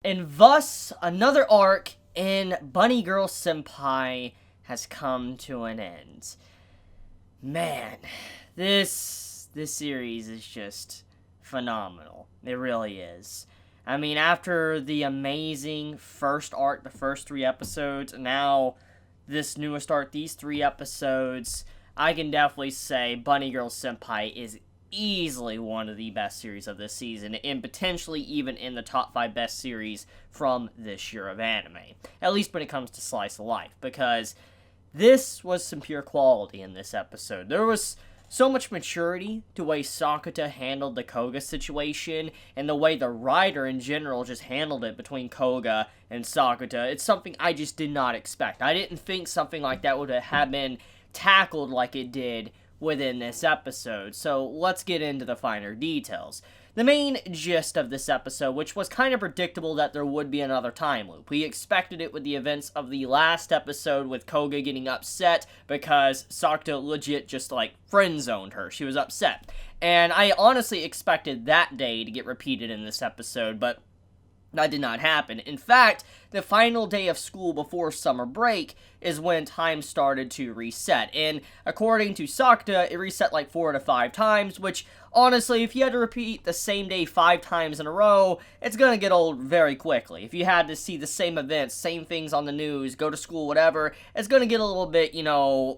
And thus, another arc in Bunny Girl Senpai has come to an end. Man, this series is just phenomenal. It really is. I mean, after the amazing first arc, the first 3 episodes, now this newest arc, these 3 episodes, I can definitely say Bunny Girl Senpai is easily one of the best series of this season, and potentially even in the top 5 best series from this year of anime. At least when it comes to slice of life, because this was some pure quality in this episode. There was so much maturity to the way Sakuta handled the Koga situation, and the way the writer in general just handled it between Koga and Sakuta. It's something I just did not expect. I didn't think something like that would have been tackled like it did within this episode, so let's get into the finer details. The main gist of this episode, which was kind of predictable that there would be another time loop. We expected it with the events of the last episode with Koga getting upset because Sakuta legit just friend-zoned her. She was upset. And I honestly expected that day to get repeated in this episode, but that did not happen. In fact, the final day of school before summer break is when time started to reset. And according to Sakuta, it reset 4 to 5 times, which honestly, if you had to repeat the same day 5 times in a row, it's gonna get old very quickly. If you had to see the same events, same things on the news, go to school, whatever, it's gonna get a little bit,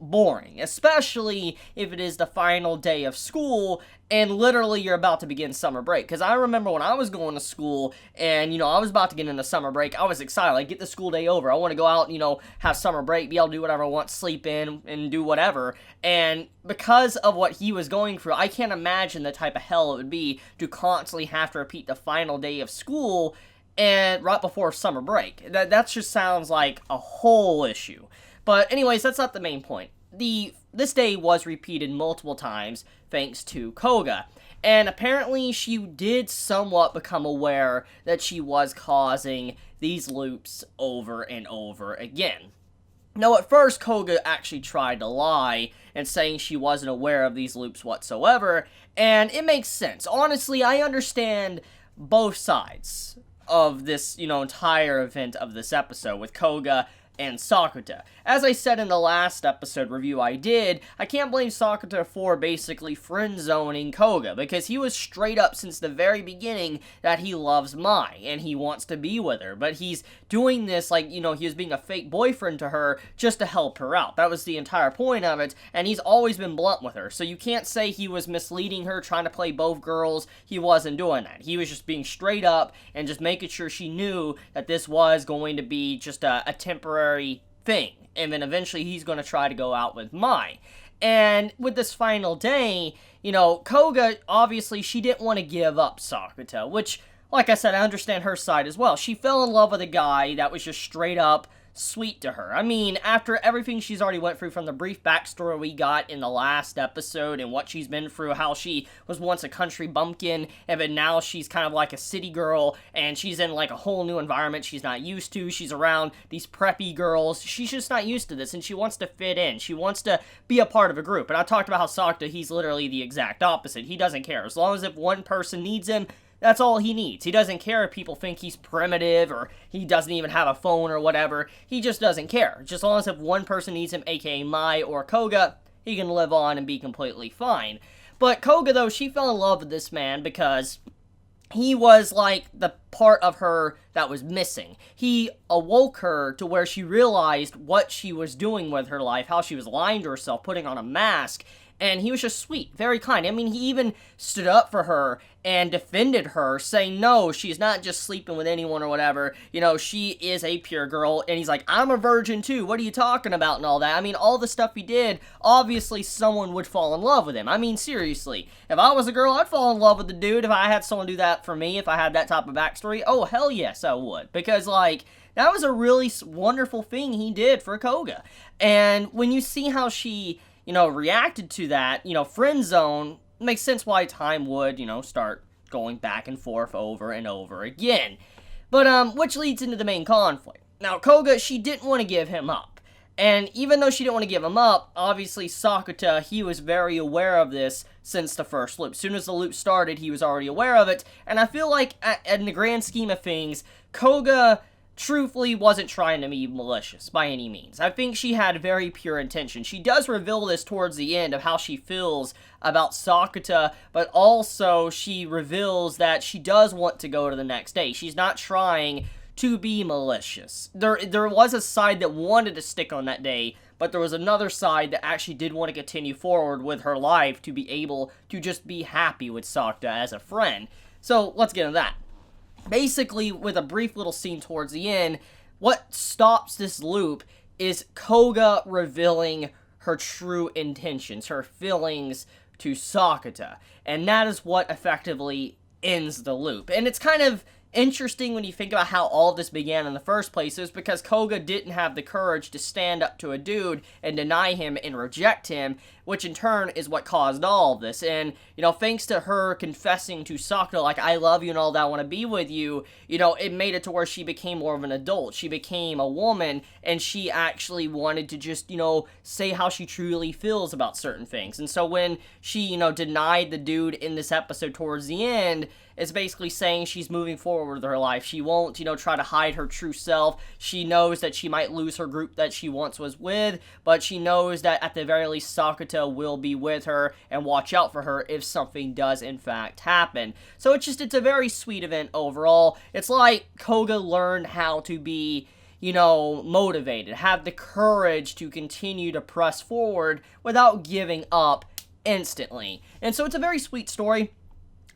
boring. Especially if it is the final day of school and literally you're about to begin summer break. Because I remember when I was going to school and, I was about to get into summer break, I was excited. Get the school day over. I want to go out, have summer break, be able to do whatever I want, sleep in, and do whatever. And because of what he was going through, I can't imagine the type of hell it would be to constantly have to repeat the final day of school and right before summer break. That just sounds like a whole issue. But anyways, that's not the main point. This day was repeated multiple times thanks to Koga. And apparently she did somewhat become aware that she was causing these loops over and over again. Now, at first, Koga actually tried to lie and saying she wasn't aware of these loops whatsoever, and it makes sense. Honestly, I understand both sides of this, entire event of this episode with Koga and Sakuta. As I said in the last episode review I did, I can't blame Sakuta for basically friend-zoning Koga, because he was straight up since the very beginning that he loves Mai, and he wants to be with her, but he's doing this he was being a fake boyfriend to her just to help her out. That was the entire point of it, and he's always been blunt with her, so you can't say he was misleading her, trying to play both girls. He wasn't doing that. He was just being straight up and just making sure she knew that this was going to be just a temporary thing, and then eventually he's going to try to go out with Mai. And with this final day, Koga, obviously, she didn't want to give up Sakuta, which, like I said, I understand her side as well. She fell in love with a guy that was just straight up sweet to her. I mean, after everything she's already went through, from the brief backstory we got in the last episode and what she's been through, how she was once a country bumpkin and then now she's kind of like a city girl and she's in a whole new environment she's not used to. She's around these preppy girls. She's just not used to this and she wants to fit in. She wants to be a part of a group. And I talked about how Sakuta, he's literally the exact opposite. He doesn't care. As long as if one person needs him, that's all he needs. He doesn't care if people think he's primitive or he doesn't even have a phone or whatever. He just doesn't care. Just as long as if one person needs him, aka Mai or Koga, he can live on and be completely fine. But Koga, though, she fell in love with this man because he was the part of her that was missing. He awoke her to where she realized what she was doing with her life, how she was lying to herself, putting on a mask. And he was just sweet, very kind. I mean, he even stood up for her and defended her, saying, no, she's not just sleeping with anyone or whatever. She is a pure girl. And he's like, I'm a virgin too. What are you talking about and all that? I mean, all the stuff he did, obviously someone would fall in love with him. I mean, seriously. If I was a girl, I'd fall in love with the dude if I had someone do that for me, if I had that type of backstory. Oh, hell yes, I would. Because, that was a really wonderful thing he did for Koga. And when you see how she reacted to that, friend zone, makes sense why time would, start going back and forth over and over again. But, which leads into the main conflict. Now, Koga, she didn't want to give him up. And even though she didn't want to give him up, obviously Sakuta, he was very aware of this since the first loop. As soon as the loop started, he was already aware of it. And I feel like, in the grand scheme of things, Koga truthfully wasn't trying to be malicious by any means. I think she had very pure intention. She does reveal this towards the end of how she feels about Sakuta, but also she reveals that she does want to go to the next day. She's not trying to be malicious. There was a side that wanted to stick on that day, but there was another side that actually did want to continue forward with her life to be able to just be happy with Sakuta as a friend. So let's get into that. Basically, with a brief little scene towards the end, what stops this loop is Koga revealing her true intentions, her feelings to Sakuta. And that is what effectively ends the loop. And it's kind of interesting when you think about how all of this began in the first place. Is because Koga didn't have the courage to stand up to a dude and deny him and reject him, which in turn is what caused all of this. And, thanks to her confessing to Sakuta, like, I love you and all that, I want to be with you, it made it to where she became more of an adult. She became a woman, and she actually wanted to just, say how she truly feels about certain things. And so when she, denied the dude in this episode towards the end, it's basically saying she's moving forward with her life. She won't, try to hide her true self. She knows that she might lose her group that she once was with, but she knows that at the very least Sakuta will be with her and watch out for her if something does in fact happen. So it's a very sweet event overall. It's like Koga learned how to be, motivated, have the courage to continue to press forward without giving up instantly. And so it's a very sweet story.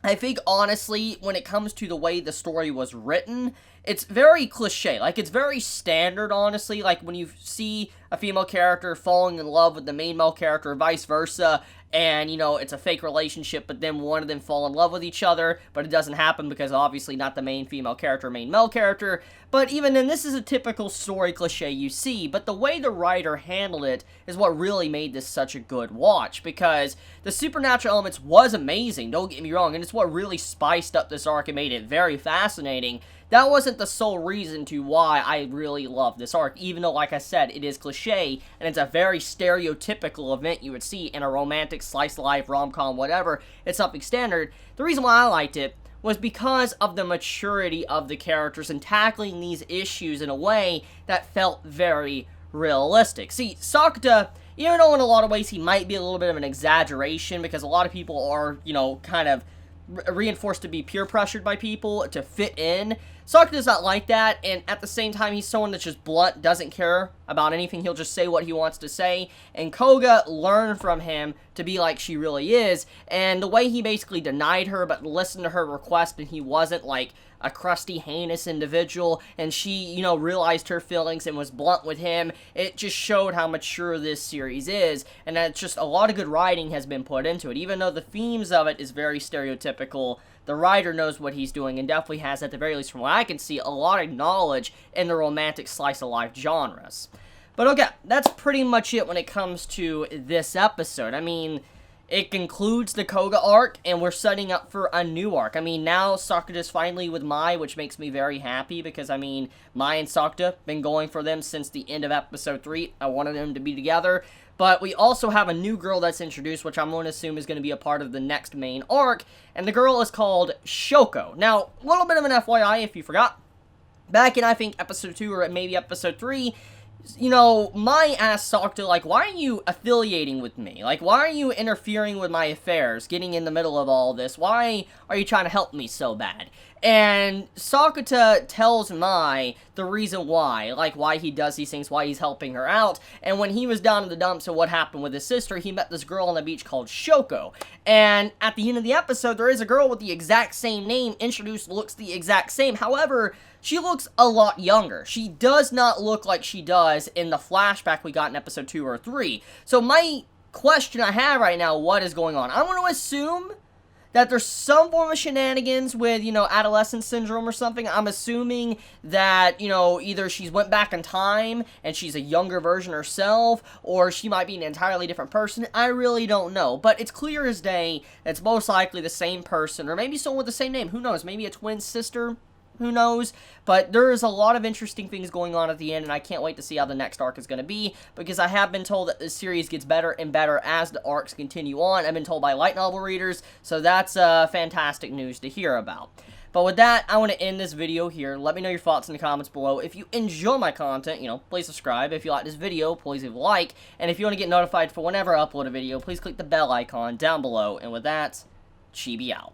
I think, honestly, when it comes to the way the story was written, it's very cliche. Like, it's very standard, honestly. Like, when you see a female character falling in love with the main male character, or vice versa, and, it's a fake relationship, but then one of them fall in love with each other, but it doesn't happen because, obviously, not the main female character, main male character. But even then, this is a typical story cliche you see, but the way the writer handled it is what really made this such a good watch, because the supernatural elements was amazing, don't get me wrong, and it's what really spiced up this arc and made it very fascinating. That wasn't the sole reason to why I really love this arc, even though, like I said, it is cliche, and it's a very stereotypical event you would see in a romantic, slice-of-life, rom-com, whatever. It's something standard. The reason why I liked it was because of the maturity of the characters and tackling these issues in a way that felt very realistic. See, Sakuta, even though in a lot of ways he might be a little bit of an exaggeration, because a lot of people are, kind of reinforced to be peer pressured by people to fit in, Sakuta's not like that, and at the same time, he's someone that's just blunt, doesn't care about anything, he'll just say what he wants to say, and Koga learned from him to be like she really is, and the way he basically denied her, but listened to her request, and he wasn't like a crusty, heinous individual, and she, realized her feelings and was blunt with him, it just showed how mature this series is, and that just a lot of good writing has been put into it. Even though the themes of it is very stereotypical, the writer knows what he's doing and definitely has, at the very least from what I can see, a lot of knowledge in the romantic slice-of-life genres. But okay, that's pretty much it when it comes to this episode. I mean, it concludes the Koga arc, and we're setting up for a new arc. I mean, now Sakuta's finally with Mai, which makes me very happy, because, I mean, Mai and Sakuta, been going for them since the end of episode 3. I wanted them to be together. But we also have a new girl that's introduced, which I'm going to assume is going to be a part of the next main arc, and the girl is called Shoko. Now, a little bit of an FYI if you forgot. Back in, I think, episode 2 or maybe episode 3, Mai asked Sakuta, like, why are you affiliating with me? Like, why are you interfering with my affairs, getting in the middle of all this? Why are you trying to help me so bad? And Sakuta tells Mai the reason why, like why he does these things, why he's helping her out. And when he was down in the dumps of what happened with his sister, he met this girl on the beach called Shoko. And at the end of the episode, there is a girl with the exact same name introduced, looks the exact same. However, she looks a lot younger. She does not look like she does in the flashback we got in episode 2 or 3. So my question I have right now, what is going on? I'm going to assume that there's some form of shenanigans with, adolescent syndrome or something. I'm assuming that, either she's went back in time and she's a younger version herself, or she might be an entirely different person. I really don't know. But it's clear as day that it's most likely the same person, or maybe someone with the same name. Who knows? Maybe a twin sister. Who knows? But there is a lot of interesting things going on at the end, and I can't wait to see how the next arc is going to be, because I have been told that this series gets better and better as the arcs continue on. I've been told by light novel readers, so that's fantastic news to hear about. But with that, I want to end this video here. Let me know your thoughts in the comments below. If you enjoy my content, please subscribe. If you like this video, please leave a like. And if you want to get notified for whenever I upload a video, please click the bell icon down below. And with that, Chibi out.